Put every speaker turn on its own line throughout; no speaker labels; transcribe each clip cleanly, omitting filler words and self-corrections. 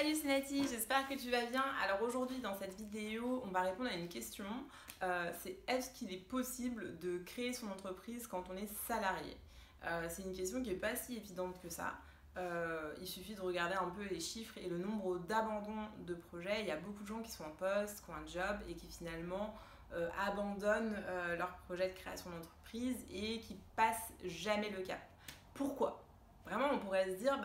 Salut, c'est Nati, j'espère que tu vas bien. Alors aujourd'hui dans cette vidéo, on va répondre à une question. C'est est-ce qu'il est possible de créer son entreprise quand on est salarié? C'est une question qui n'est pas si évidente que ça. Il suffit de regarder un peu les chiffres et le nombre d'abandons de projets. Il y a beaucoup de gens qui sont en poste, qui ont un job et qui finalement abandonnent leur projet de création d'entreprise et qui passent jamais le cap. Pourquoi? Vraiment, on pourrait se dire,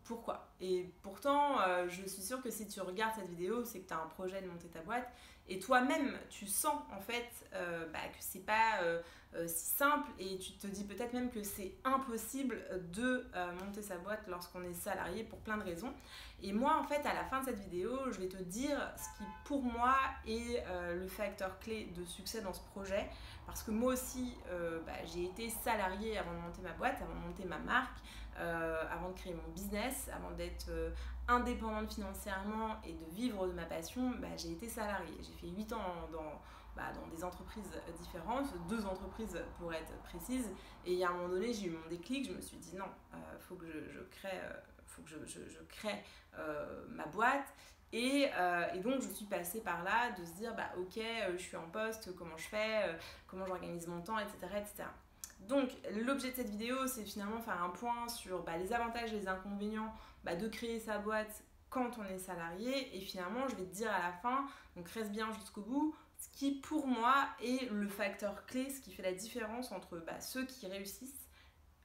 pourquoi? Et pourtant, je suis sûre que si tu regardes cette vidéo, c'est que tu as un projet de monter ta boîte et toi-même, tu sens en fait que c'est pas si simple et tu te dis peut-être même que c'est impossible de monter sa boîte lorsqu'on est salarié pour plein de raisons. Et moi, en fait, à la fin de cette vidéo, je vais te dire ce qui, pour moi, est le facteur clé de succès dans ce projet. Parce que moi aussi, j'ai été salariée avant de monter ma boîte, avant de monter ma marque. Avant de créer mon business, avant d'être indépendante financièrement et de vivre de ma passion, j'ai été salariée. J'ai fait 8 ans dans des entreprises différentes, 2 entreprises pour être précise. Et à un moment donné, j'ai eu mon déclic, je me suis dit non, faut que je crée ma boîte. Et donc je suis passée par là de se dire ok, je suis en poste, comment je fais, comment j'organise mon temps, etc. etc. Donc l'objet de cette vidéo, c'est finalement faire un point sur les avantages et les inconvénients de créer sa boîte quand on est salarié. Et finalement, je vais te dire à la fin, donc reste bien jusqu'au bout, ce qui pour moi est le facteur clé, ce qui fait la différence entre ceux qui réussissent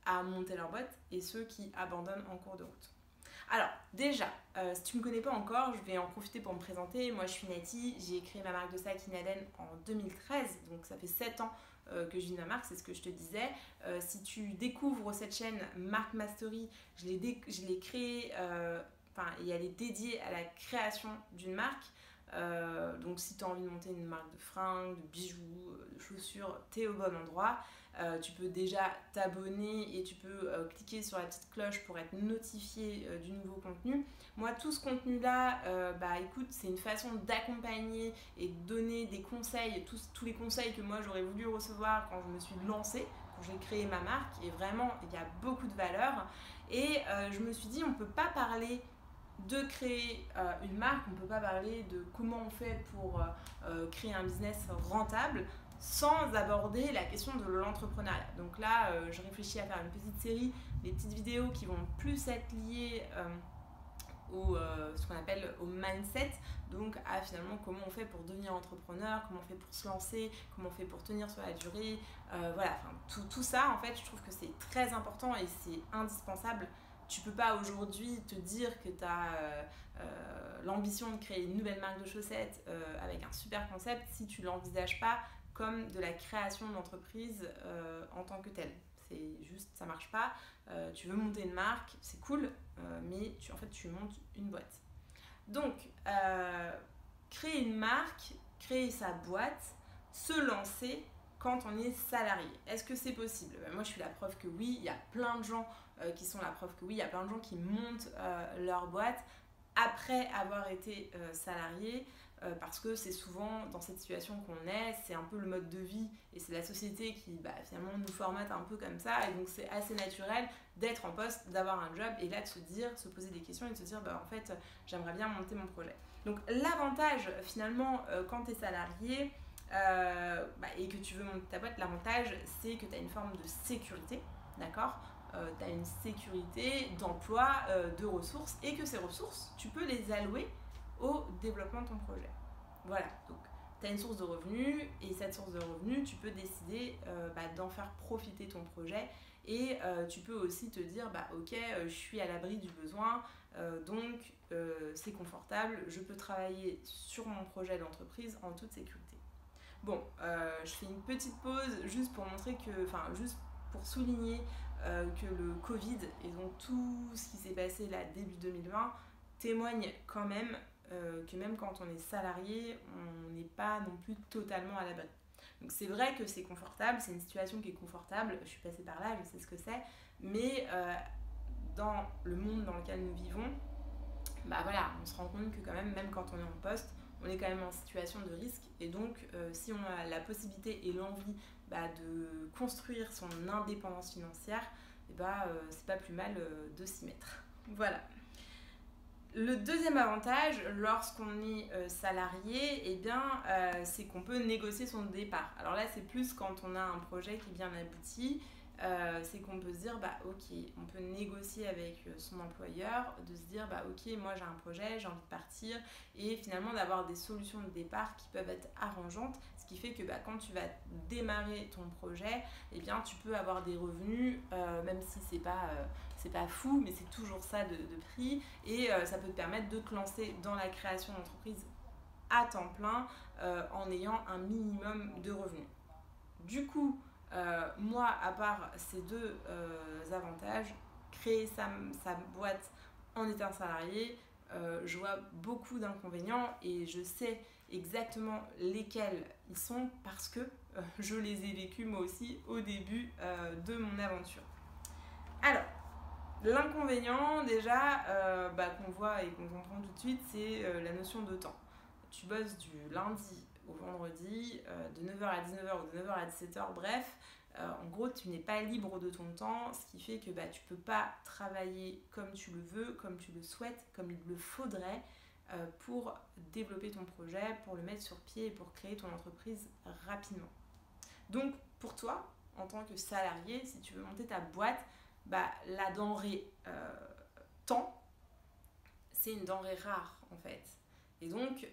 à monter leur boîte et ceux qui abandonnent en cours de route. Alors déjà, si tu ne me connais pas encore, je vais en profiter pour me présenter. Moi je suis Nati, j'ai créé ma marque de sac Inaden en 2013, donc ça fait 7 ans que je vis ma marque, c'est ce que je te disais. Si tu découvres cette chaîne Marque Mastery, je l'ai créée, et elle est dédiée à la création d'une marque. Donc si tu as envie de monter une marque de fringues, de bijoux, de chaussures, tu es au bon endroit. Tu peux déjà t'abonner et tu peux cliquer sur la petite cloche pour être notifié du nouveau contenu. Moi, tout ce contenu-là, écoute, c'est une façon d'accompagner et de donner des conseils, tous les conseils que moi j'aurais voulu recevoir quand je me suis lancée, quand j'ai créé ma marque. Et vraiment, il y a beaucoup de valeur. Et je me suis dit, on ne peut pas parler de créer une marque, on ne peut pas parler de comment on fait pour créer un business rentable sans aborder la question de l'entrepreneuriat. Donc là, je réfléchis à faire une petite série, des petites vidéos qui vont plus être liées ce qu'on appelle au mindset, donc à finalement comment on fait pour devenir entrepreneur, comment on fait pour se lancer, comment on fait pour tenir sur la durée, tout ça en fait je trouve que c'est très important et c'est indispensable. Tu peux pas aujourd'hui te dire que tu as l'ambition de créer une nouvelle marque de chaussettes avec un super concept si tu l'envisages pas comme de la création d'entreprise en tant que telle. C'est juste, ça marche pas. Tu veux monter une marque, c'est cool, mais tu montes une boîte. Donc, créer une marque, créer sa boîte, se lancer quand on est salarié. Est-ce que c'est possible? Moi, je suis la preuve que oui. Il y a plein de gens qui sont la preuve que oui. Il y a plein de gens qui montent leur boîte après avoir été salarié. Parce que c'est souvent dans cette situation qu'on est, c'est un peu le mode de vie et c'est la société qui finalement nous formate un peu comme ça et donc c'est assez naturel d'être en poste, d'avoir un job et là de se poser des questions et de se dire en fait j'aimerais bien monter mon projet. Donc l'avantage finalement quand tu es salarié et que tu veux monter ta boîte, l'avantage c'est que tu as une forme de sécurité, d'accord? Tu as une sécurité d'emploi, de ressources et que ces ressources tu peux les allouer au développement de ton projet. Voilà, donc tu as une source de revenus et cette source de revenus, tu peux décider d'en faire profiter ton projet et tu peux aussi te dire ok, je suis à l'abri du besoin, donc c'est confortable, je peux travailler sur mon projet d'entreprise en toute sécurité. Bon, je fais une petite pause juste pour montrer juste pour souligner que le Covid et donc tout ce qui s'est passé là début 2020 témoigne quand même que même quand on est salarié, on n'est pas non plus totalement à l'abri. Donc c'est vrai que c'est confortable, c'est une situation qui est confortable, je suis passée par là, je sais ce que c'est, mais dans le monde dans lequel nous vivons, on se rend compte que quand même quand on est en poste, on est quand même en situation de risque et donc si on a la possibilité et l'envie de construire son indépendance financière, c'est pas plus mal de s'y mettre. Voilà. Le deuxième avantage, lorsqu'on est salarié, eh bien, c'est qu'on peut négocier son départ. Alors là, c'est plus quand on a un projet qui est bien abouti, c'est qu'on peut se dire, bah ok, on peut négocier avec son employeur, de se dire, bah ok, moi j'ai un projet, j'ai envie de partir, et finalement d'avoir des solutions de départ qui peuvent être arrangeantes, ce qui fait que bah, quand tu vas démarrer ton projet, eh bien, tu peux avoir des revenus, même si c'est pas fou, mais c'est toujours ça de prix, et ça peut te permettre de te lancer dans la création d'entreprise à temps plein en ayant un minimum de revenus. Du coup, moi, à part ces deux avantages, créer sa boîte en étant salarié, je vois beaucoup d'inconvénients et je sais exactement lesquels ils sont parce que je les ai vécus moi aussi au début de mon aventure. Alors, l'inconvénient déjà qu'on voit et qu'on comprend tout de suite, c'est la notion de temps. Tu bosses du lundi au vendredi, de 9h à 19h ou de 9h à 17h, bref. En gros, tu n'es pas libre de ton temps, ce qui fait que tu ne peux pas travailler comme tu le veux, comme tu le souhaites, comme il le faudrait pour développer ton projet, pour le mettre sur pied et pour créer ton entreprise rapidement. Donc, pour toi, en tant que salarié, si tu veux monter ta boîte, la denrée temps, c'est une denrée rare en fait. Et donc,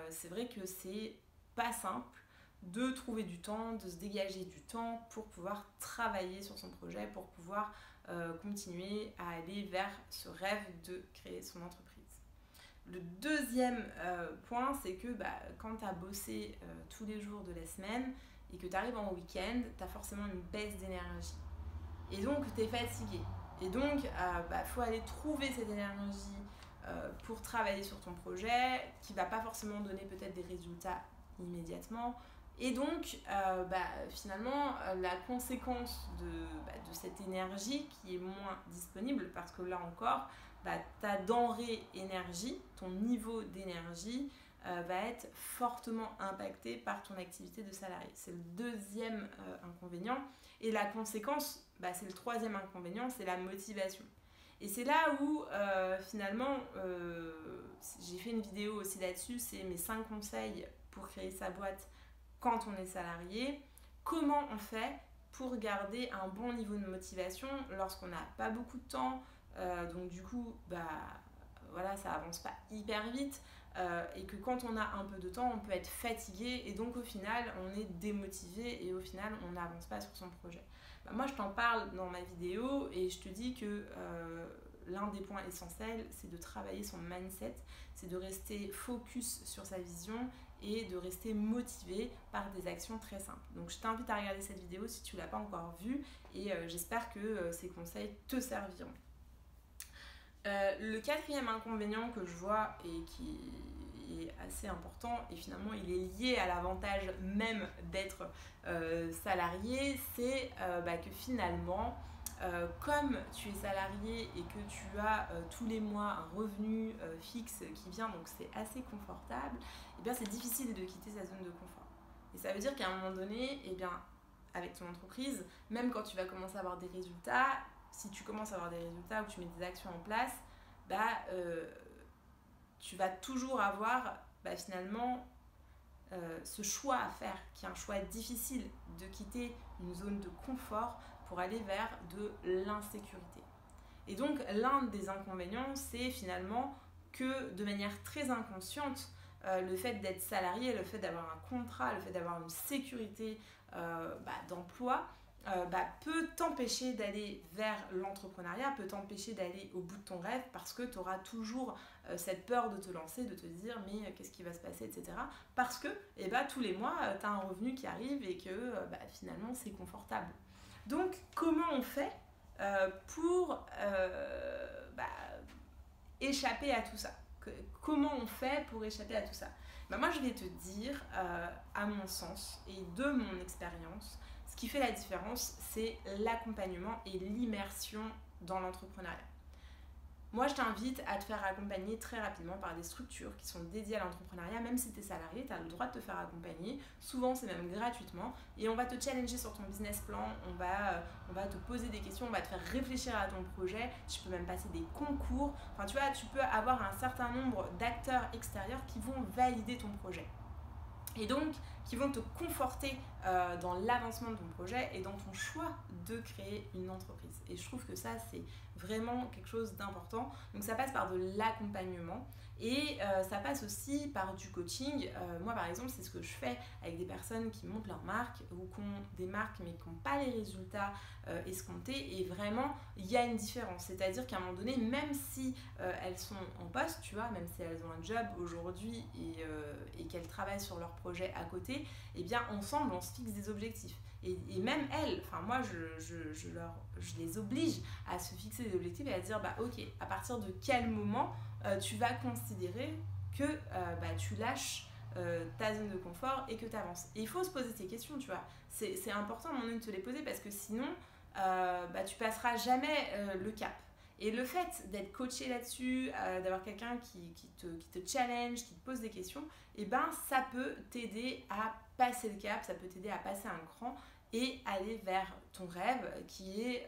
c'est vrai que c'est pas simple de trouver du temps, de se dégager du temps pour pouvoir travailler sur son projet, pour pouvoir continuer à aller vers ce rêve de créer son entreprise. Le deuxième point, c'est que quand tu as bossé tous les jours de la semaine et que tu arrives en week-end, tu as forcément une baisse d'énergie. Et donc, tu es fatigué. Et donc, faut aller trouver cette énergie pour travailler sur ton projet, qui ne va pas forcément donner peut-être des résultats immédiatement. Et donc, finalement, la conséquence de cette énergie qui est moins disponible, parce que là encore, ta denrée énergie, ton niveau d'énergie, va être fortement impacté par ton activité de salarié. C'est le deuxième inconvénient. Et la conséquence, c'est le troisième inconvénient, c'est la motivation. Et c'est là où finalement, j'ai fait une vidéo aussi là-dessus, c'est mes 5 conseils pour créer sa boîte quand on est salarié. Comment on fait pour garder un bon niveau de motivation lorsqu'on n'a pas beaucoup de temps, donc du coup, ça avance pas hyper vite. Et que quand on a un peu de temps, on peut être fatigué et donc au final, on est démotivé et au final, on n'avance pas sur son projet. Moi, je t'en parle dans ma vidéo et je te dis que l'un des points essentiels, c'est de travailler son mindset, c'est de rester focus sur sa vision et de rester motivé par des actions très simples. Donc, je t'invite à regarder cette vidéo si tu ne l'as pas encore vue et j'espère que ces conseils te serviront. Le quatrième inconvénient que je vois et qui est assez important et finalement il est lié à l'avantage même d'être salarié, c'est que finalement comme tu es salarié et que tu as tous les mois un revenu fixe qui vient, donc c'est assez confortable, et bien c'est difficile de quitter sa zone de confort. Et ça veut dire qu'à un moment donné, avec ton entreprise, même quand tu vas commencer à avoir des résultats, si tu commences à avoir des résultats ou tu mets des actions en place, tu vas toujours avoir finalement ce choix à faire, qui est un choix difficile de quitter une zone de confort pour aller vers de l'insécurité. Et donc l'un des inconvénients, c'est finalement que de manière très inconsciente, le fait d'être salarié, le fait d'avoir un contrat, le fait d'avoir une sécurité d'emploi, peut t'empêcher d'aller vers l'entrepreneuriat, peut t'empêcher d'aller au bout de ton rêve parce que tu auras toujours cette peur de te lancer, de te dire mais qu'est-ce qui va se passer, etc. Parce que tous les mois, tu as un revenu qui arrive et que finalement c'est confortable. Donc comment on fait pour échapper à tout ça? Comment on fait pour échapper à tout ça? Moi je vais te dire, à mon sens et de mon expérience, ce qui fait la différence, c'est l'accompagnement et l'immersion dans l'entrepreneuriat. Moi, je t'invite à te faire accompagner très rapidement par des structures qui sont dédiées à l'entrepreneuriat. Même si tu es salarié, tu as le droit de te faire accompagner. Souvent, c'est même gratuitement. Et on va te challenger sur ton business plan. On va te poser des questions. On va te faire réfléchir à ton projet. Tu peux même passer des concours. Enfin, tu vois, tu peux avoir un certain nombre d'acteurs extérieurs qui vont valider ton projet. Et donc, qui vont te conforter dans l'avancement de ton projet et dans ton choix de créer une entreprise. Et je trouve que ça, c'est vraiment quelque chose d'important. Donc, ça passe par de l'accompagnement et ça passe aussi par du coaching. Moi, par exemple, c'est ce que je fais avec des personnes qui montent leur marque ou qui ont des marques mais qui n'ont pas les résultats escomptés. Et vraiment, il y a une différence. C'est-à-dire qu'à un moment donné, même si elles sont en poste, tu vois, même si elles ont un job aujourd'hui et qu'elles travaillent sur leur projet à côté, eh bien ensemble on se fixe des objectifs. Et même elles, enfin moi je les oblige à se fixer des objectifs et à dire bah ok, à partir de quel moment tu vas considérer que tu lâches ta zone de confort et que tu avances. Et il faut se poser ces questions, tu vois. C'est important à un moment donné de te les poser parce que sinon tu passeras jamais le cap. Et le fait d'être coaché là-dessus, d'avoir quelqu'un qui te challenge, qui te pose des questions, et ben ça peut t'aider à passer le cap, ça peut t'aider à passer un cran et aller vers ton rêve qui est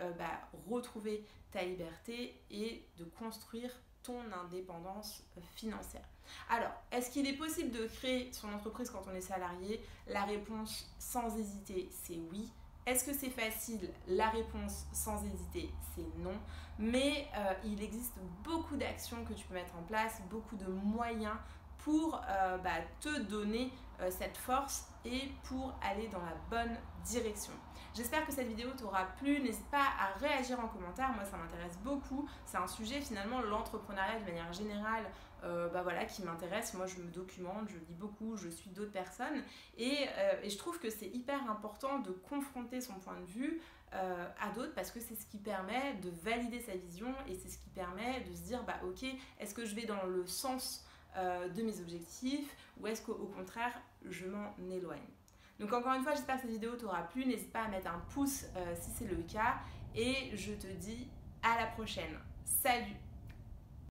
retrouver ta liberté et de construire ton indépendance financière. Alors, est-ce qu'il est possible de créer son entreprise quand on est salarié? La réponse sans hésiter, c'est oui. Est-ce que c'est facile? La réponse sans hésiter, c'est non. Mais il existe beaucoup d'actions que tu peux mettre en place, beaucoup de moyens pour te donner cette force et pour aller dans la bonne direction. J'espère que cette vidéo t'aura plu. N'hésite pas à réagir en commentaire. Moi, ça m'intéresse beaucoup. C'est un sujet, finalement, l'entrepreneuriat de manière générale, qui m'intéresse. Moi, je me documente, je lis beaucoup, je suis d'autres personnes. Et je trouve que c'est hyper important de confronter son point de vue à d'autres parce que c'est ce qui permet de valider sa vision et c'est ce qui permet de se dire ok, est-ce que je vais dans le sens de mes objectifs ou est-ce qu'au contraire je m'en éloigne. Donc encore une fois, j'espère que cette vidéo t'aura plu. N'hésite pas à mettre un pouce si c'est le cas et je te dis à la prochaine. Salut!